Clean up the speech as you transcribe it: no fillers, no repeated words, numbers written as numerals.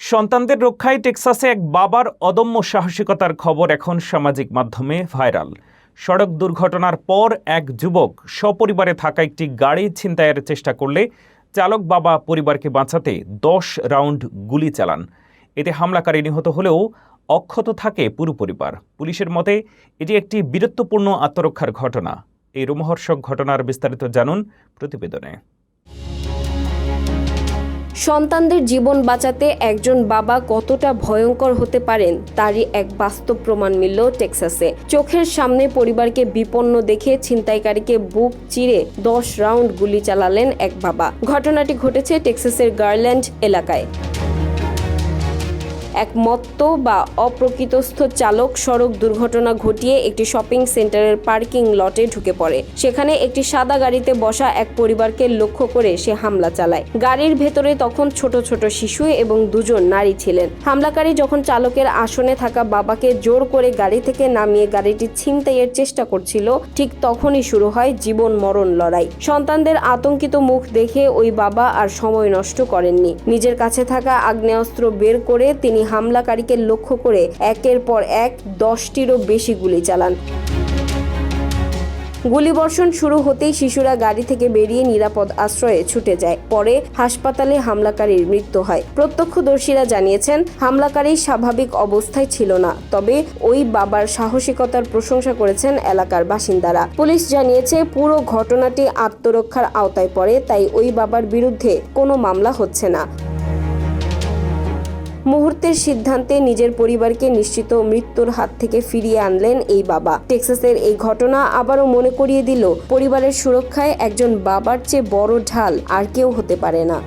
সন্তানদের রক্ষায় টেক্সাসে এক বাবার অদম্য সাহসিকতার খবর এখন সামাজিক মাধ্যমে ভাইরাল। সড়ক দুর্ঘটনার পর এক যুবক সপরিবারে থাকা একটি গাড়ি ছিনতাইয়ের চেষ্টা করলে চালক বাবা পরিবারকে বাঁচাতে 10 রাউন্ড গুলি চালান। এতে হামলাকারী নিহত হলেও অক্ষত থাকে পুরো পরিবার। পুলিশের মতে এটি একটি বীরত্বপূর্ণ আত্মরক্ষার ঘটনা। এই রোমহর্ষক ঘটনার বিস্তারিত জানুন প্রতিবেদনে। সন্তানদের জীবন বাঁচাতে একজন বাবা কতটা ভয়ঙ্কর হতে পারেন তারই এক বাস্তব প্রমাণ মিলল টেক্সাসে। চোখের সামনে পরিবারকে বিপন্ন দেখে ছিনতাইকারীকে বুক চিরে 10 রাউন্ড গুলি চালালেন এক বাবা। ঘটনাটি ঘটেছে টেক্সাসের গার্ল্যান্ড এলাকায়। এক মত্ত বা অপ্রকৃতস্থ চালক সড়ক দুর্ঘটনা ঘটিয়ে একটি শপিং সেন্টারের পার্কিং লটে ঢুকে পড়ে। সেখানে একটি সাদা গাড়িতে বসা এক পরিবারকে লক্ষ্য করে সে হামলা চালায়। গাড়ির ভেতরে তখন ছোট ছোট শিশু এবং 2জন নারী ছিলেন। হামলাকারী যখন চালকের আসনে থাকা বাবাকে জোর করে গাড়ি থেকে নামিয়ে গাড়িটি ছিনতাইয়ের চেষ্টা করছিল, ঠিক তখনই শুরু হয় জীবন মরণ লড়াই। সন্তানদের আতঙ্কিত মুখ দেখে ওই বাবা আর সময় নষ্ট করেননি। নিজের কাছে থাকা আগ্নেয়াস্ত্র বের করে তিনি হামলাকারীকে লক্ষ্য করে একের পর এক 10টিরও বেশি গুলি চালান। গুলিবর্ষণ শুরু হতেই শিশুরা গাড়ি থেকে বেরিয়ে নিরাপদ আশ্রয়ে ছুটে যায়। পরে হাসপাতালে হামলাকারীর মৃত্যু হয়। প্রত্যক্ষদর্শীরা জানিয়েছেন হামলাকারী স্বাভাবিক অবস্থায় ছিল না, তবে ওই বাবার সাহসিকতার প্রশংসা করেছেন এলাকার বাসিন্দারা। পুলিশ জানিয়েছে পুরো ঘটনাটি আত্মরক্ষার আওতায় পড়ে, তাই ওই বাবার বিরুদ্ধে কোনো মামলা হচ্ছে না। মুহূর্তের সিদ্ধান্তে নিজের পরিবারকে নিশ্চিত মৃত্যুর হাত থেকে ফিরিয়ে আনলেন এই বাবা। টেক্সাসের এই ঘটনা আবারও মনে করিয়ে দিল, পরিবারের সুরক্ষায় একজন বাবার চেয়ে বড় ঢাল আর কেউ হতে পারে না।